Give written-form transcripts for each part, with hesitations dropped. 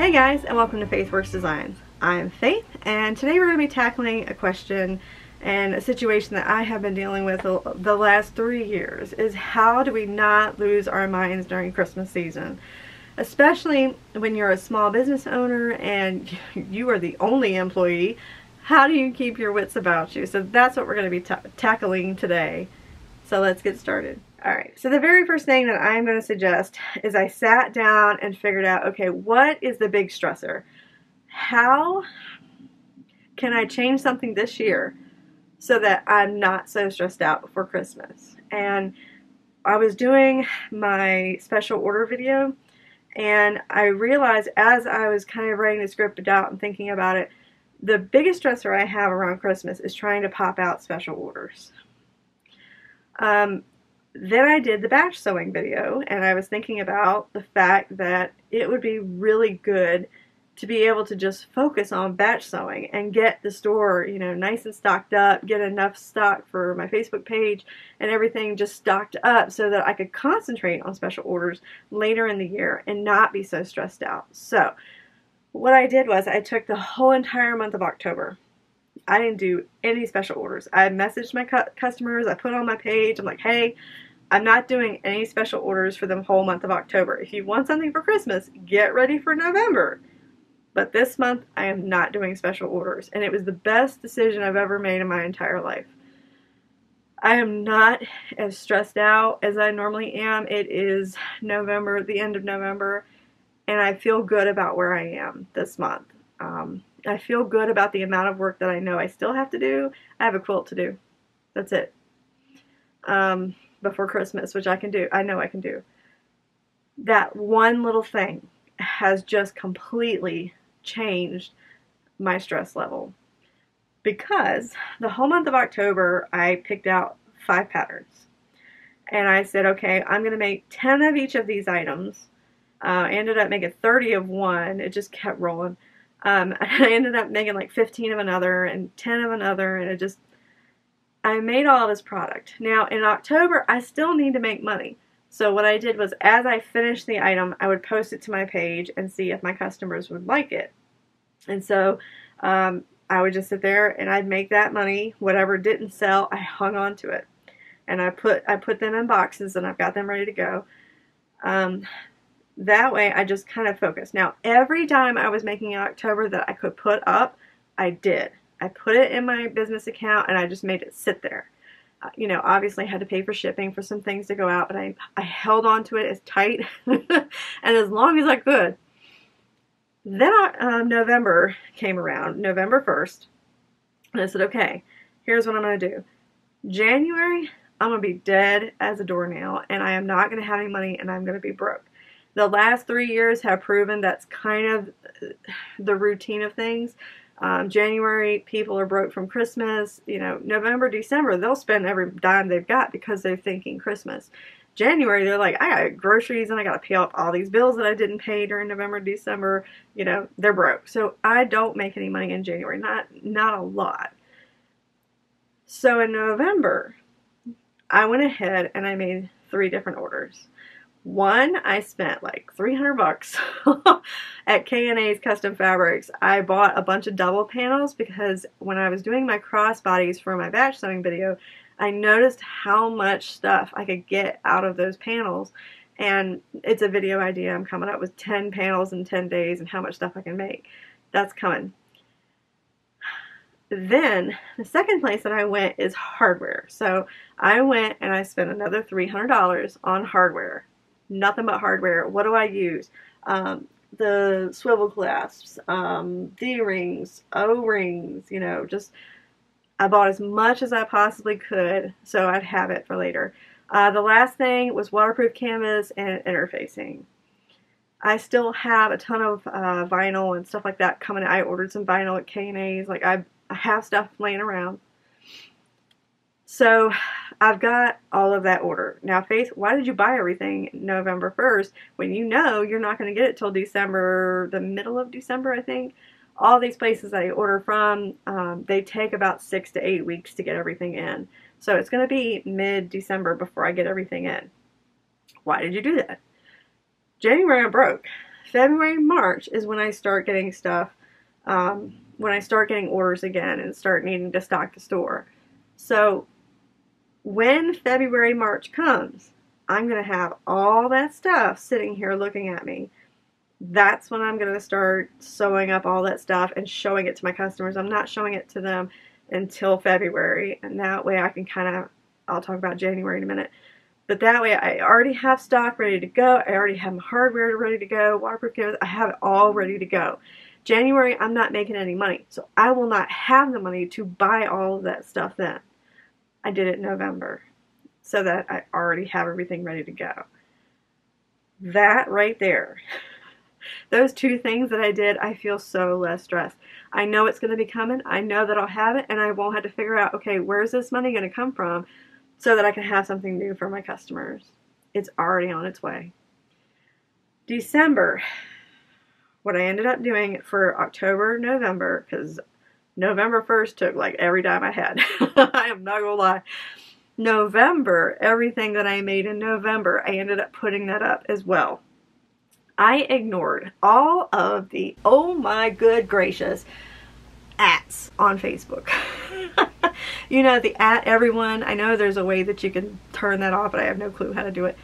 Hey guys, and welcome to Faith Works Designs. I'm Faith, and today we're going to be tackling a question and a situation that I have been dealing with the last 3 years, is how do we not lose our minds during Christmas season? Especially when you're a small business owner and you are the only employee. How do you keep your wits about you? So that's what we're going to be tackling today. So let's get started. Alright, so the very first thing that I'm going to suggest is I sat down and figured out, okay, what is the big stressor? How can I change something this year so that I'm not so stressed out before Christmas? And I was doing my special order video, and I realized as I was kind of writing the script out and thinking about it, the biggest stressor I have around Christmas is trying to pop out special orders. Then I did the batch sewing video, and I was thinking about the fact that it would be really good to be able to just focus on batch sewing and get the store, you know, nice and stocked up, get enough stock for my Facebook page and everything just stocked up so that I could concentrate on special orders later in the year and not be so stressed out. So what I did was I took the whole entire month of October. I didn't do any special orders. I messaged my customers, I put on my page, I'm like, hey, I'm not doing any special orders for the whole month of October. If you want something for Christmas, get ready for November. But this month, I am not doing special orders. And it was the best decision I've ever made in my entire life. I am not as stressed out as I normally am. It is November, the end of November, and I feel good about where I am this month. I feel good about the amount of work that I know I still have to do. I have a quilt to do. That's it. Before Christmas, which I can do. I know I can do. That one little thing has just completely changed my stress level. Because the whole month of October, I picked out 5 patterns. And I said, okay, I'm going to make 10 of each of these items. I ended up making 30 of one. It just kept rolling. I ended up making like 15 of another and 10 of another, and I made all this product. Now in October, I still need to make money. So what I did was, as I finished the item, I would post it to my page and see if my customers would like it. And so I would just sit there and I'd make that money. Whatever didn't sell, I hung on to it. And I put them in boxes, and I've got them ready to go. That way I just kind of focused. Now every dime I was making in October that I could put up, I did. I put it in my business account, and I just made it sit there. You know, obviously I had to pay for shipping for some things to go out, but I held on to it as tight and as long as I could. Then November came around, November 1st, and I said, okay, here's what I'm going to do. January, I'm going to be dead as a doornail, and I am not going to have any money, and I'm going to be broke. The last 3 years have proven that's kind of the routine of things. January, people are broke from Christmas. You know, November, December, they'll spend every dime they've got because they're thinking Christmas. January, they're like, I got groceries and I got to pay off all these bills that I didn't pay during November, December. You know, they're broke. So I don't make any money in January, not a lot. So in November, I went ahead and I made 3 different orders. One, I spent like $300 at K&A's Custom Fabrics. I bought a bunch of double panels because when I was doing my crossbodies for my batch sewing video, I noticed how much stuff I could get out of those panels. And it's a video idea. I'm coming up with 10 panels in 10 days and how much stuff I can make. That's coming. Then the second place that I went is hardware. So I went and I spent another $300 on hardware. Nothing but hardware. What do I use? The swivel clasps, D-rings, O-rings, you know, just I bought as much as I possibly could so I'd have it for later. The last thing was waterproof canvas and interfacing. I still have a ton of vinyl and stuff like that coming. I ordered some vinyl at K&A's. Like I have stuff laying around. So I've got all of that order. Now, Faith, why did you buy everything November 1st when you know you're not going to get it till December, the middle of December, I think? All these places I order from, they take about 6 to 8 weeks to get everything in. So it's going to be mid-December before I get everything in. Why did you do that? January I'm broke. February, March is when I start getting stuff, when I start getting orders again and start needing to stock the store. So when February, March comes, I'm going to have all that stuff sitting here looking at me. That's when I'm going to start sewing up all that stuff and showing it to my customers. I'm not showing it to them until February, and that way I can kind of, I'll talk about January in a minute, but that way I already have stock ready to go. I already have my hardware ready to go, waterproof cameras, I have it all ready to go. January, I'm not making any money, so I will not have the money to buy all of that stuff then. I did it in November so that I already have everything ready to go. That right there, those two things that I did, I feel so less stressed. I know it's going to be coming. I know that I'll have it, and I won't have to figure out, okay, where's this money going to come from so that I can have something new for my customers. It's already on its way. December, what I ended up doing for October, November, because November 1st took like every dime I had. I am not going to lie. November, everything that I made in November, I ended up putting that up as well. I ignored all of the, oh my good gracious, ats on Facebook. You know, the at everyone. I know there's a way that you can turn that off, but I have no clue how to do it.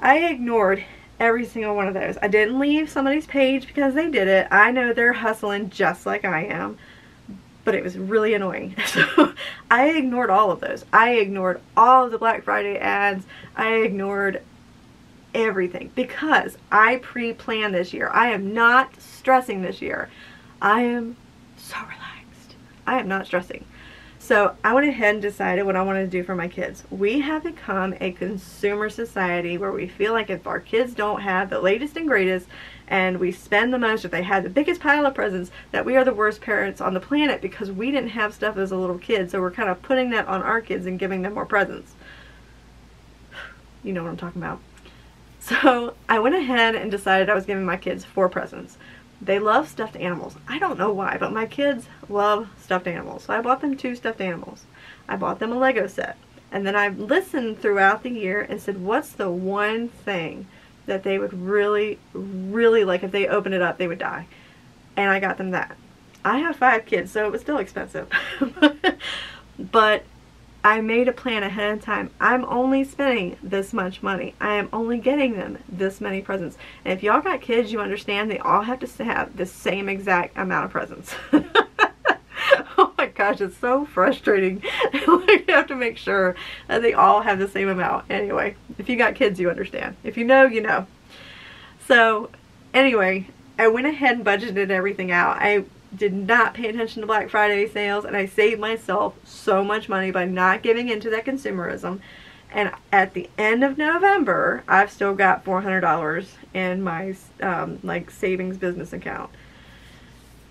I ignored every single one of those. I didn't leave somebody's page because they did it. I know they're hustling just like I am, but it was really annoying. So I ignored all of those. I ignored all of the Black Friday ads. I ignored everything because I pre-planned this year. I am not stressing this year. I am so relaxed. I am not stressing. So I went ahead and decided what I wanted to do for my kids. We have become a consumer society where we feel like if our kids don't have the latest and greatest and we spend the most, if they have the biggest pile of presents, that we are the worst parents on the planet because we didn't have stuff as a little kid. So we're kind of putting that on our kids and giving them more presents. You know what I'm talking about. So I went ahead and decided I was giving my kids 4 presents. They love stuffed animals. I don't know why, but my kids love stuffed animals. So I bought them 2 stuffed animals. I bought them a Lego set. And then I listened throughout the year and said, what's the one thing that they would really, really like if they opened it up, they would die. And I got them that. I have 5 kids, so it was still expensive. But I made a plan ahead of time. I'm only spending this much money. I am only getting them this many presents. And if y'all got kids, you understand they all have to have the same exact amount of presents. Oh my gosh, it's so frustrating. You have to make sure that they all have the same amount. Anyway, if you got kids, you understand. If you know, you know. So anyway, I went ahead and budgeted everything out. I did not pay attention to Black Friday sales, and I saved myself so much money by not giving into that consumerism. And at the end of November, I've still got $400 in my like savings business account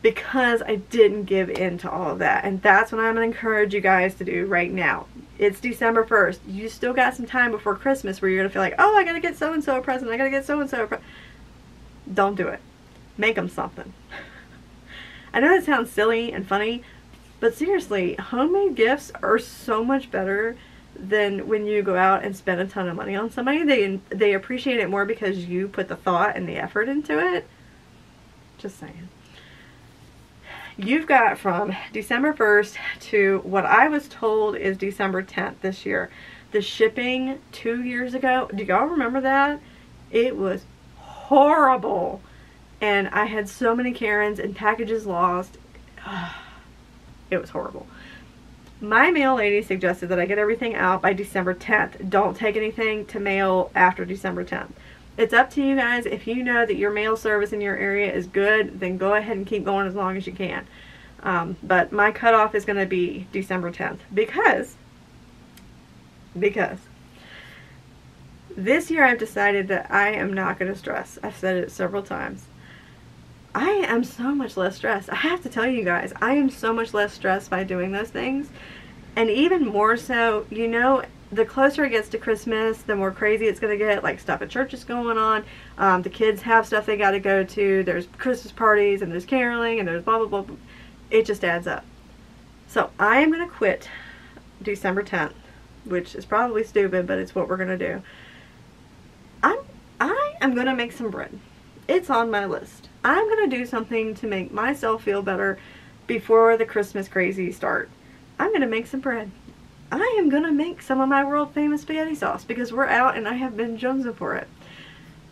because I didn't give in to all of that. And that's what I'm going to encourage you guys to do right now. It's December 1st. You still got some time before Christmas where you're going to feel like, oh, I got to get so-and-so a present. I got to get so-and-so a present. Don't do it. Make them something. I know that sounds silly and funny, but seriously, homemade gifts are so much better than when you go out and spend a ton of money on somebody. They appreciate it more because you put the thought and the effort into it. Just saying. You've got from December 1st to what I was told is December 10th this year. The shipping 2 years ago, do y'all remember that? It was horrible. And I had so many Karens and packages lost. It was horrible. My mail lady suggested that I get everything out by December 10th. Don't take anything to mail after December 10th. It's up to you guys. If you know that your mail service in your area is good, then go ahead and keep going as long as you can. But my cutoff is going to be December 10th because this year I've decided that I am not going to stress. I've said it several times. I am so much less stressed. I have to tell you guys, I am so much less stressed by doing those things. And even more so, you know, the closer it gets to Christmas, the more crazy it's going to get. Like stuff at church is going on. The kids have stuff they got to go to. There's Christmas parties and there's caroling and there's blah, blah, blah, blah. It just adds up. So I am going to quit December 10th, which is probably stupid, but it's what we're going to do. I am going to make some bread. It's on my list. I'm going to do something to make myself feel better before the Christmas crazy start. I'm going to make some bread. I am going to make some of my world famous spaghetti sauce because we're out and I have been jonesing for it.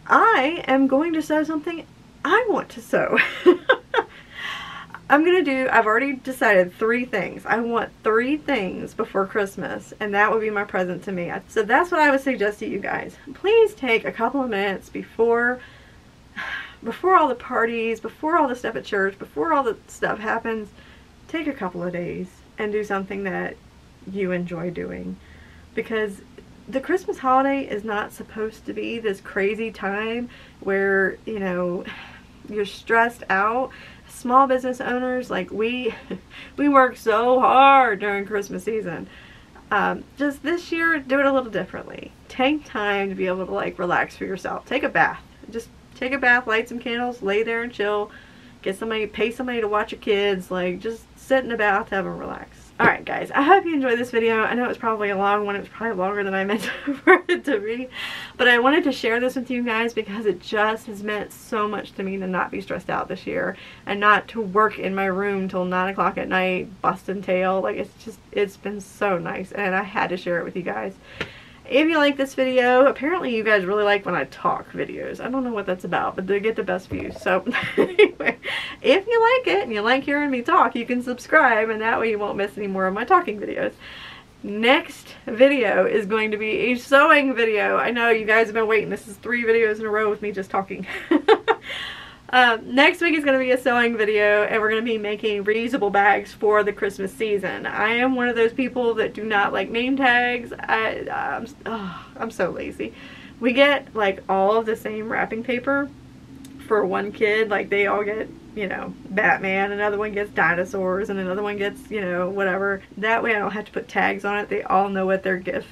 I am going to sew something I want to sew. I've already decided 3 things. I want 3 things before Christmas, and that would be my present to me. So that's what I would suggest to you guys. Please take a couple of minutes before all the parties, before all the stuff at church, before all the stuff happens, take a couple of days and do something that you enjoy doing. Because the Christmas holiday is not supposed to be this crazy time where, you know, you're stressed out. Small business owners, like we work so hard during Christmas season. Just this year, do it a little differently. Take time to be able to like relax for yourself. Take a bath. Just take a bath, light some candles, lay there and chill. Pay somebody to watch your kids. Like, just sit in a bathtub and relax. Alright guys, I hope you enjoyed this video. I know it was probably a long one. It was probably longer than I meant for it to be. But I wanted to share this with you guys because it just has meant so much to me to not be stressed out this year. And not to work in my room till 9 o'clock at night, busting tail. Like, it's been so nice. And I had to share it with you guys. If you like this video, apparently you guys really like when I talk videos. I don't know what that's about, but they get the best views. So anyway, if you like it and you like hearing me talk, you can subscribe, and that way you won't miss any more of my talking videos. Next video is going to be a sewing video. I know you guys have been waiting. This is 3 videos in a row with me just talking. Next week is going to be a sewing video, and we're going to be making reusable bags for the Christmas season. I am one of those people that do not like name tags. I'm so lazy. We get like all of the same wrapping paper for one kid. Like, they all get, you know, Batman, another one gets dinosaurs, and another one gets, you know, whatever. That way I don't have to put tags on it. They all know what their gift,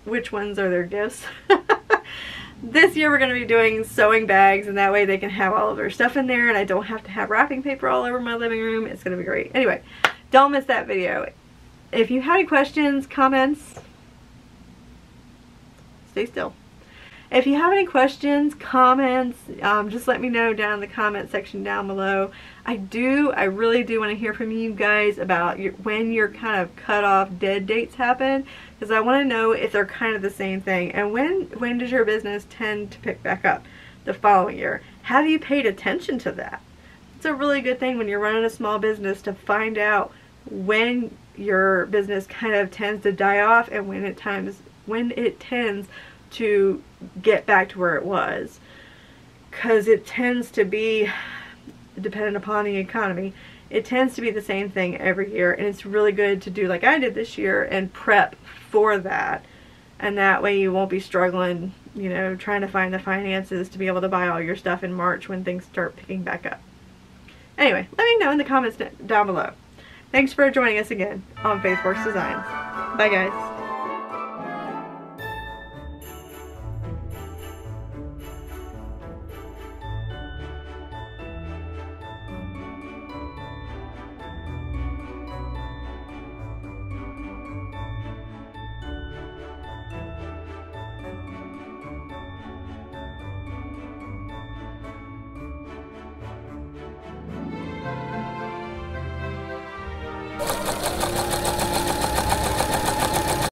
which ones are their gifts. This year we're going to be doing sewing bags, and that way they can have all of their stuff in there and I don't have to have wrapping paper all over my living room. It's going to be great. Anyway, don't miss that video. If you have any questions, comments, stay still. If you have any questions, comments, just let me know down in the comment section down below. I really do want to hear from you guys about when your kind of cut-off dead dates happen, because I want to know if they're kind of the same thing. And when does your business tend to pick back up the following year? Have you paid attention to that? It's a really good thing when you're running a small business to find out when your business kind of tends to die off and when it tends to get back to where it was, because it tends to be, dependent upon the economy, it tends to be the same thing every year, and it's really good to do like I did this year and prep for that, and that way you won't be struggling, you know, trying to find the finances to be able to buy all your stuff in March when things start picking back up. Anyway, let me know in the comments down below. Thanks for joining us again on Faith Works Designs. Bye guys.